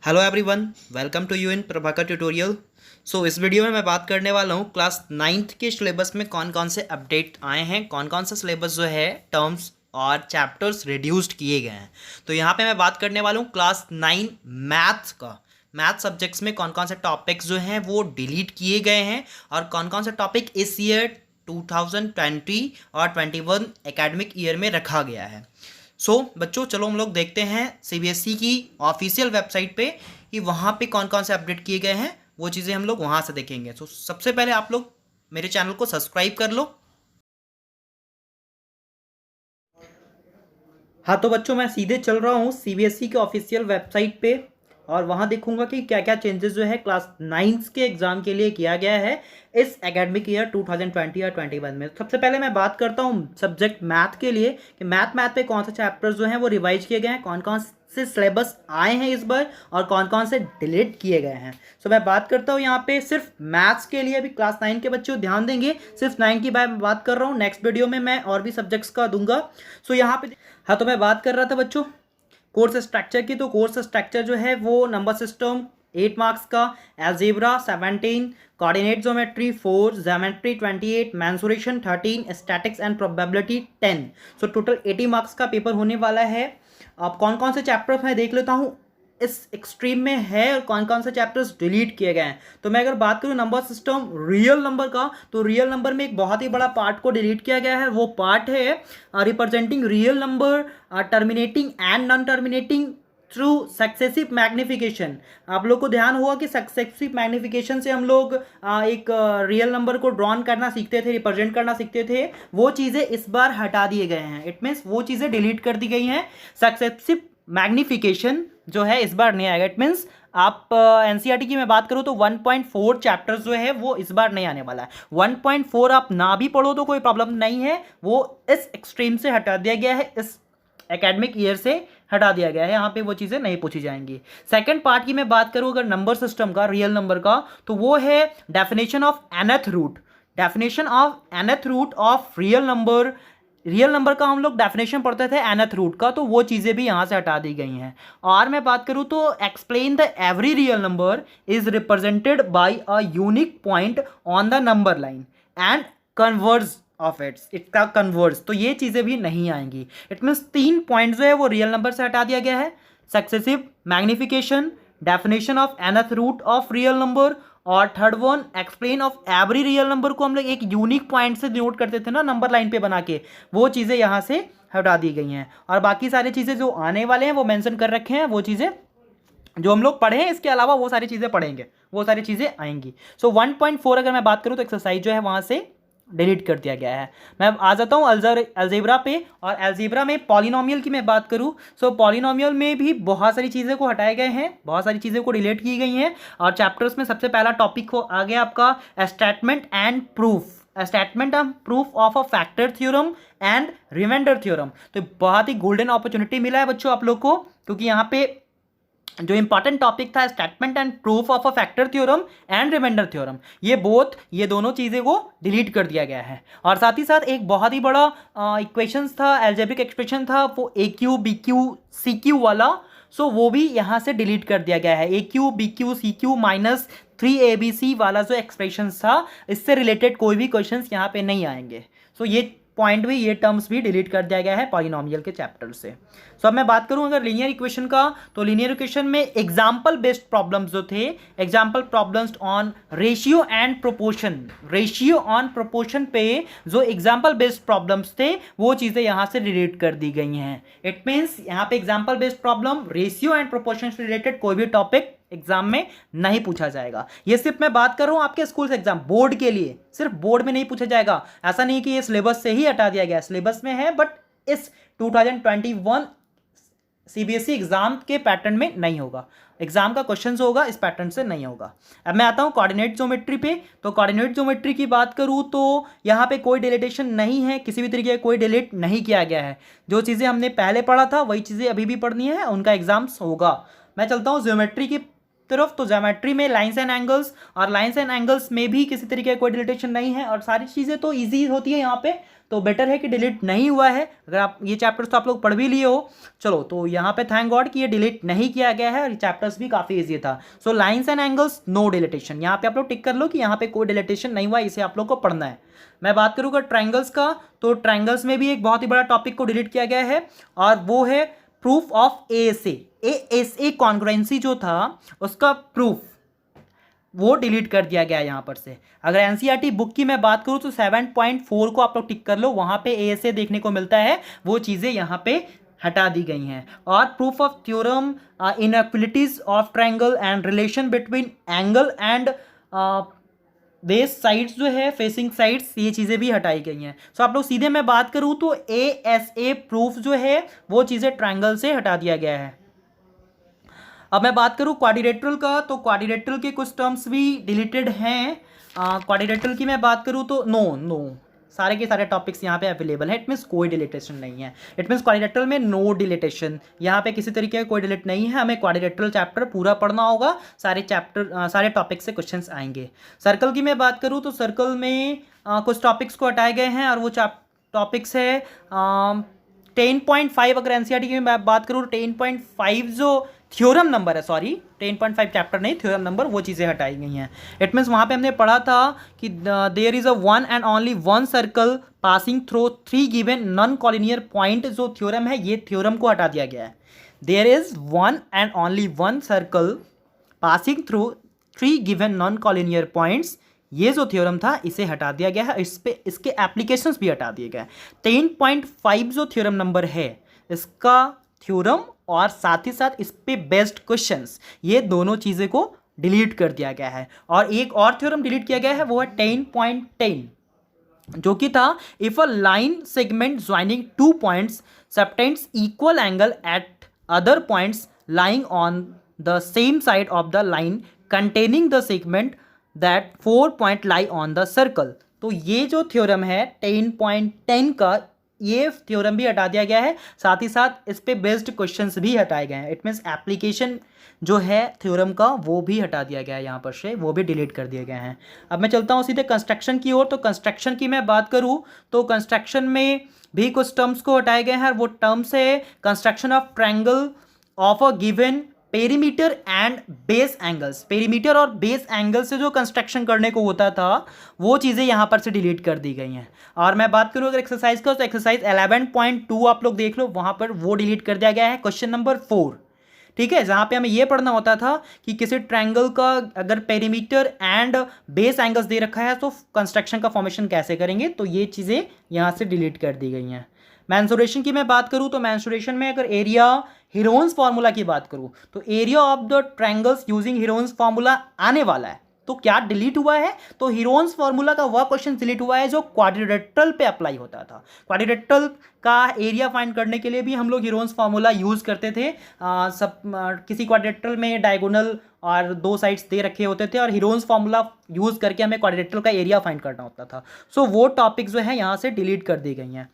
Hello everyone, welcome to you in Prabhakar tutorial. इस video में मैं बात करने वाला हूँ क्लास 9th के सिलेबस में कौन कौन से अपडेट आए हैं, कौन कौन सा सिलेबस जो है टर्म्स और चैप्टर्स रिड्यूस्ड किए गए हैं। तो यहाँ पे मैं बात करने वाला हूँ क्लास 9 मैथ्स का। मैथ सब्जेक्ट्स में कौन कौन से टॉपिक्स जो हैं वो डिलीट किए गए हैं और कौन कौन से टॉपिक इस ईयर 2020 और 21 एकेडमिक ईयर में रखा गया है। बच्चों चलो हम लोग देखते हैं सीबीएसई की ऑफिशियल वेबसाइट पे कि वहाँ पे कौन कौन से अपडेट किए गए हैं, वो चीज़ें हम लोग वहाँ से देखेंगे। सबसे पहले आप लोग मेरे चैनल को सब्सक्राइब कर लो। हाँ तो बच्चों मैं सीधे चल रहा हूँ सीबीएसई के ऑफिशियल वेबसाइट पे और वहाँ देखूंगा कि क्या क्या चेंजेस जो है क्लास 9 के एग्ज़ाम के लिए किया गया है इस एकेडमिक ईयर 2020 और 21 में। सबसे पहले मैं बात करता हूँ सब्जेक्ट मैथ के लिए कि मैथ पे कौन से चैप्टर्स जो हैं वो रिवाइज किए गए हैं, कौन कौन से सिलेबस आए हैं इस बार और कौन कौन से डिलीट किए गए हैं। मैं बात करता हूँ यहाँ पे सिर्फ मैथ्स के लिए। अभी क्लास 9 के बच्चे ध्यान देंगे, सिर्फ 9 की बात कर रहा हूँ। नेक्स्ट वीडियो में मैं और भी सब्जेक्ट्स का दूंगा। यहाँ पे हाँ तो मैं बात कर रहा था बच्चों कोर्स स्ट्रक्चर की। तो कोर्स स्ट्रक्चर जो है वो नंबर सिस्टम 8 मार्क्स का, algebra 17, coordinate geometry 4, geometry 28, mensuration 13, statics and probability 10। Total 80 marks का पेपर होने वाला है। अब कौन कौन से चैप्टर मैं देख लेता हूँ इस एक्सट्रीम में है और कौन कौन से चैप्टर्स डिलीट किए गए हैं। तो मैं अगर बात करूं नंबर सिस्टम रियल नंबर का, तो रियल नंबर में एक बहुत ही बड़ा पार्ट को डिलीट किया गया है। वो पार्ट है representing real number terminating and non terminating through successive magnification. आप लोग को ध्यान होगा कि सक्सेसिव मैग्निफिकेशन से हम लोग एक रियल नंबर को ड्रॉन करना सीखते थे, रिप्रेजेंट करना सीखते थे। वो चीज़ें इस बार हटा दिए गए हैं। इट मीन्स वो चीज़ें डिलीट कर दी गई हैं। सक्सेसिव मैग्निफिकेशन जो है इस बार नहीं आएगा। इट मीन्स आप एनसीईआरटी की मैं बात करूँ तो 1.4 चैप्टर्स जो है वो इस बार नहीं आने वाला है। 1.4 आप ना भी पढ़ो तो कोई प्रॉब्लम नहीं है, वो इस एक्सट्रीम से हटा दिया गया है, इस एकेडमिक ईयर से हटा दिया गया है। यहाँ पे वो चीज़ें नहीं पूछी जाएंगी। सेकंड पार्ट की मैं बात करूँ अगर नंबर सिस्टम का, रियल नंबर का, तो वो है definition of nth root. Definition of nth root of real number. Real number का हम लोग डेफिनेशन पढ़ते थे nth रूट का, तो वो चीज़ें भी यहाँ से हटा दी गई हैं। और मैं बात करूँ तो explain the every real number is represented by a unique point on the number line and converse of इसका कन्वर्स, तो ये चीज़ें भी नहीं आएंगी। इट मीन्स 3 पॉइंट जो है वो रियल नंबर से हटा दिया गया है। Successive magnification, definition of nth root of real number, और third one explain of every real number को हम लोग एक यूनिक पॉइंट से नोट करते थे ना नंबर लाइन पे बना के, वो चीज़ें यहाँ से हटा दी गई हैं। और बाकी सारी चीज़ें जो आने वाले हैं वो मेंशन कर रखे हैं। वो चीज़ें जो हम लोग पढ़े हैं इसके अलावा वो सारी चीज़ें पढ़ेंगे, वो सारी चीज़ें आएंगी। 1.4 अगर मैं बात करूँ तो एक्सरसाइज जो है वहाँ से डिलीट कर दिया गया है। मैं आ जाता हूँ अलजेब्रा पे, और अलजेब्रा में पॉलिनोमियल की मैं बात करूँ पॉलिनोमियल में भी बहुत सारी चीज़ें को हटाए गए हैं, बहुत सारी चीज़ें को डिलीट की गई हैं। और चैप्टर्स में सबसे पहला टॉपिक हो आ गया आपका statement and proof, statement and proof of a factor theorem and reminder theorem. तो बहुत ही गोल्डन अपॉर्चुनिटी मिला है बच्चों आप लोग को, क्योंकि यहाँ पे जो इंपॉर्टेंट टॉपिक था statement and proof of a factor theorem and reminder theorem, ये दोनों चीज़ें को डिलीट कर दिया गया है। और साथ ही साथ एक बहुत ही बड़ा इक्वेशंस था, एल्जेब्रिक एक्सप्रेशन था, वो A cube B cube C cube वाला, वो भी यहाँ से डिलीट कर दिया गया है। A cube B cube C cube minus 3abc वाला जो एक्सप्रेशंस था, इससे रिलेटेड कोई भी क्वेश्चंस यहाँ पे नहीं आएंगे। ये पॉइंट भी, ये टर्म्स भी डिलीट कर दिया गया है पॉलिनोमियल के चैप्टर से। अब मैं बात करूं अगर लीनियर इक्वेशन का, तो लीनियर इक्वेशन में एग्जाम्पल बेस्ड प्रॉब्लम्स जो थे, example problems on ratio and proportion, ratio on proportion पे जो एग्जाम्पल बेस्ड प्रॉब्लम्स थे वो चीज़ें यहाँ से डिलीट कर दी गई हैं। इट मीन्स यहाँ पे example based problem, ratio and proportion से रिलेटेड कोई भी टॉपिक एग्जाम में नहीं पूछा जाएगा। ये सिर्फ मैं बात कर रहा हूं आपके स्कूल से एग्जाम, बोर्ड के लिए, सिर्फ बोर्ड में नहीं पूछा जाएगा। ऐसा नहीं कि ये सिलेबस से ही हटा दिया गया, सिलेबस में है बट इस 2021 सीबीएसई एग्जाम के पैटर्न में नहीं होगा। एग्जाम का क्वेश्चन होगा इस पैटर्न से नहीं होगा। अब मैं आता हूं कोऑर्डिनेट ज्योमेट्री पे। तो कोऑर्डिनेट ज्योमेट्री की बात करूं तो यहाँ पे कोई डिलीटेशन नहीं है, किसी भी तरीके का कोई डिलीट नहीं किया गया है। जो चीज़ें हमने पहले पढ़ा था वही चीज़ें अभी भी पढ़नी है, उनका एग्जाम्स होगा। मैं चलता हूँ ज्योमेट्री की तरफ, तो ज्योमेट्री में लाइंस एंड एंगल्स, और लाइंस एंड एंगल्स में भी किसी तरीके का कोई डिलीटेशन नहीं है और सारी चीज़ें तो ईजी होती है यहाँ पे, तो बेटर है कि डिलीट नहीं हुआ है। अगर आप ये चैप्टर्स तो आप लोग पढ़ भी लिए हो, चलो तो यहाँ पे थैंक गॉड कि ये डिलीट नहीं किया गया है और ये चैप्टर्स भी काफ़ी ईजी था। So lines and angles no deletion, यहाँ पे आप लोग टिक कर लो कि यहाँ पे कोई डिलीटेशन नहीं हुआ, इसे आप लोग को पढ़ना है। मैं बात करूँगा ट्रायंगल्स का, तो ट्रायंगल्स में भी एक बहुत ही बड़ा टॉपिक को डिलीट किया गया है और वो है प्रूफ ऑफ ASA कॉन्ग्रुएंसी जो था उसका प्रूफ वो डिलीट कर दिया गया है यहाँ पर से। अगर एनसीईआरटी बुक की मैं बात करूँ तो 7.4 को आप लोग टिक कर लो, वहाँ पे ASA देखने को मिलता है, वो चीज़ें यहाँ पे हटा दी गई हैं। और proof of theorem, inequalities of triangle and relation between angle and base sides जो है, फेसिंग साइड्स, ये चीज़ें भी हटाई गई हैं। सो आप लोग सीधे मैं बात करूँ तो ASA प्रूफ जो है वो चीज़ें ट्रायंगल से हटा दिया गया है। अब मैं बात करूँ क्वाड्रिलेटरल का, तो क्वाड्रिलेटरल के कुछ टर्म्स भी डिलीटेड हैं। क्वाड्रिलेटरल की मैं बात करूँ तो नो सारे के सारे टॉपिक्स यहाँ पे अवेलेबल है। इट मीन्स कोई डिलीटेशन नहीं है, इट मीन्स क्वाड्रिलेटरल में नो डिलीटेशन, यहाँ पे किसी तरीके का कोई डिलीट नहीं है। हमें क्वाड्रिलेटरल चैप्टर पूरा पढ़ना होगा, सारे टॉपिक से क्वेश्चंस आएंगे। सर्कल की मैं बात करूँ तो सर्कल में कुछ टॉपिक्स को हटाए गए हैं और वो टॉपिक्स है 10.5। अगर एनसीईआरटी की मैं बात करूँ 10.5 जो थ्योरम नंबर है, सॉरी 10.5 चैप्टर नहीं, थ्योरम नंबर, वो चीज़ें हटाई गई हैं। इट मीन्स वहाँ पे हमने पढ़ा था कि there is a one and only one circle passing through 3 given non collinear point, जो थ्योरम है ये थ्योरम को हटा दिया गया है। There is one and only one circle passing through 3 given non collinear points, ये जो थ्योरम था इसे हटा दिया गया है, इस पे इसके एप्लीकेशंस भी हटा दिए गए। 10.5 जो थ्योरम नंबर है इसका थ्योरम और साथ ही साथ इस पे बेस्ड क्वेश्चंस, ये दोनों चीज़ें को डिलीट कर दिया गया है। और एक और थ्योरम डिलीट किया गया है, वो है 10.10 जो कि था if a line segment joining 2 points subtends equal angle eight other points lying on the same side of the line containing the segment that 4 point lie on the circle. तो ये जो थ्योरम है 10.10 का, ये थ्योरम भी हटा दिया गया है, साथ ही साथ इस पे बेस्ड क्वेश्चंस भी हटाए गए हैं। इट मीन्स एप्लीकेशन जो है थ्योरम का वो भी हटा दिया गया है, यहाँ पर से वो भी डिलीट कर दिए गए हैं। अब मैं चलता हूँ सीधे कंस्ट्रक्शन की ओर। तो कंस्ट्रक्शन की मैं बात करूँ तो कंस्ट्रक्शन में भी कुछ टर्म्स को हटाए गए हैं, वो टर्म्स है construction of triangle of a given perimeter and base angles. Perimeter और बेस एंगल से जो कंस्ट्रक्शन करने को होता था वो चीज़ें यहाँ पर से डिलीट कर दी गई हैं। और मैं बात करूँ अगर एक्सरसाइज का, तो एक्सरसाइज 11.2 आप लोग देख लो, वहाँ पर वो डिलीट कर दिया गया है। क्वेश्चन नंबर 4, ठीक है, जहाँ पे हमें ये पढ़ना होता था कि किसी ट्रायंगल का अगर पेरीमीटर एंड बेस एंगल्स दे रखा है तो कंस्ट्रक्शन का फॉर्मेशन कैसे करेंगे, तो ये चीज़ें यहाँ से डिलीट कर दी गई हैं। मैंसुरेशन की मैं बात करूँ तो मैंसुरेशन में अगर एरिया हीरोन्स फार्मूला की बात करूँ तो area of the triangles using Heron's formula आने वाला है। तो क्या डिलीट हुआ है, तो हीरोन्स फार्मूला का वह क्वेश्चन डिलीट हुआ है जो क्वाड्रिलेटरल पे अप्लाई होता था। क्वाड्रिलेटरल का एरिया फाइंड करने के लिए भी हम लोग हीरोन्स फार्मूला यूज़ करते थे। किसी क्वाड्रिलेटरल में डायगोनल और 2 साइड्स दे रखे होते थे और हीरोन्स फार्मूला यूज़ करके हमें क्वाड्रिलेटरल का एरिया फाइंड करना होता था। सो वो टॉपिक जो है यहाँ से डिलीट कर दी गई हैं,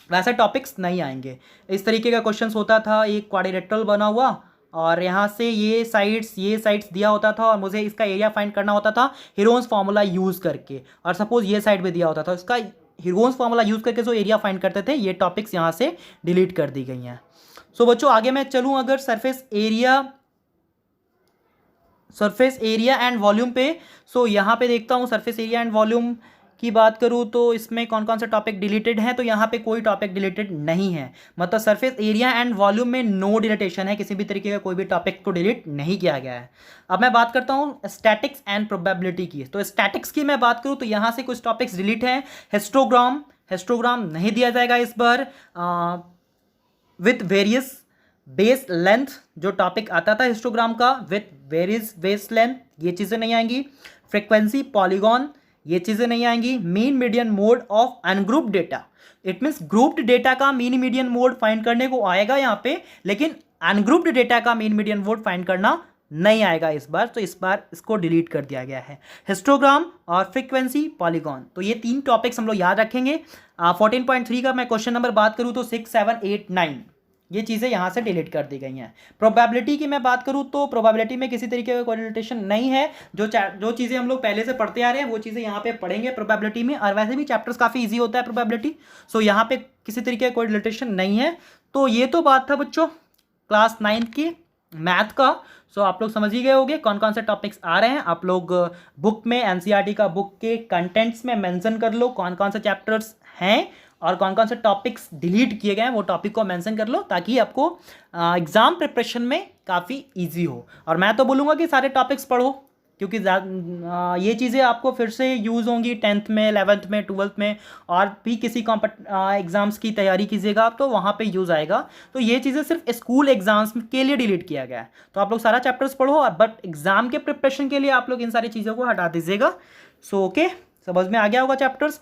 वैसे टॉपिक्स नहीं आएंगे। इस तरीके का क्वेश्चन होता था, एक क्वाड्रिलेटरल बना हुआ और यहाँ से ये साइड्स दिया होता था और मुझे इसका एरिया फाइंड करना होता था हीरोन्स फार्मूला यूज़ करके, और सपोज ये साइड भी दिया होता था, इसका हीरोन्स फार्मूला यूज़ करके जो एरिया फाइंड करते थे, ये टॉपिक्स यहाँ से डिलीट कर दी गई हैं। सो बच्चों आगे मैं चलूँ अगर सरफेस एरिया एंड वॉल्यूम पे, सो यहाँ पे देखता हूँ सरफेस एरिया एंड वॉल्यूम की बात करूँ तो इसमें कौन कौन से टॉपिक डिलीटेड हैं, तो यहाँ पे कोई टॉपिक डिलीटेड नहीं है, मतलब सरफेस एरिया एंड वॉल्यूम में नो डिलीटेशन है, किसी भी तरीके का कोई भी टॉपिक को डिलीट नहीं किया गया है। अब मैं बात करता हूँ स्टैटिक्स एंड प्रोबेबिलिटी की। तो स्टैटिक्स की मैं बात करूँ तो यहाँ से कुछ टॉपिक्स डिलीट हैं। हिस्टोग्राम नहीं दिया जाएगा इस बार। विथ वेरियस बेस लेंथ जो टॉपिक आता था हिस्टोग्राम का, विथ वेरियस बेस लेंथ, ये चीज़ें नहीं आएंगी। फ्रिक्वेंसी, पॉलीगॉन, ये चीज़ें नहीं आएंगी। Mean median mode of ungrouped data, it means grouped data का मीन मीडियन मोड फाइंड करने को आएगा यहाँ पे, लेकिन अनग्रुप्ड डेटा का मीन मीडियन मोड फाइंड करना नहीं आएगा इस बार, तो इस बार इसको डिलीट कर दिया गया है। हिस्टोग्राम और फ्रीक्वेंसी, पॉलीगॉन, तो ये 3 टॉपिक्स हम लोग याद रखेंगे। 14.3 का मैं क्वेश्चन नंबर बात करूँ तो 6, 7, 8, 9, ये चीज़ें यहाँ से डिलीट कर दी गई हैं। प्रोबेबिलिटी की मैं बात करूँ तो प्रोबेबिलिटी में किसी तरीके का कोरिलेशन नहीं है। जो चीज़ें हम लोग पहले से पढ़ते आ रहे हैं वो चीज़ें यहाँ पे पढ़ेंगे प्रोबेबिलिटी में, और वैसे भी चैप्टर्स काफ़ी ईजी होता है प्रोबेबिलिटी। सो यहाँ पे किसी तरीके का कोरिलेशन नहीं है। तो ये तो बात था बच्चों क्लास 9 की मैथ का। सो आप लोग समझ ही गए होंगे कौन कौन से टॉपिक्स आ रहे हैं। आप लोग बुक में एनसीईआरटी का बुक के कंटेंट्स में मेंशन कर लो कौन कौन से चैप्टर्स हैं और कौन कौन से टॉपिक्स डिलीट किए गए हैं, वो टॉपिक को मेंशन कर लो ताकि आपको एग्ज़ाम प्रिपरेशन में काफ़ी इजी हो। और मैं तो बोलूँगा कि सारे टॉपिक्स पढ़ो, क्योंकि ये चीज़ें आपको फिर से यूज़ होंगी 10th में, 11th में, 12th में, और भी किसी एग्ज़ाम्स की तैयारी कीजिएगा आप तो वहाँ पे यूज़ आएगा। तो ये चीज़ें सिर्फ स्कूल एग्ज़ाम्स के लिए डिलीट किया गया है। तो आप लोग सारा चैप्टर्स पढ़ो, और बट एग्ज़ाम के प्रिपरेशन के लिए आप लोग इन सारी चीज़ों को हटा दीजिएगा। सो ओके, समझ में आ गया होगा चैप्टर्स।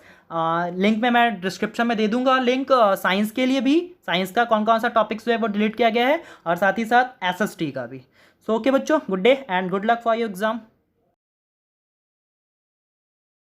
लिंक में मैं डिस्क्रिप्शन में दे दूंगा लिंक साइंस के लिए भी, साइंस का कौन कौन सा टॉपिक्स जो है वो डिलीट किया गया है, और साथ ही साथ एसएसटी का भी। सो ओके बच्चों, good day and good luck for your exam.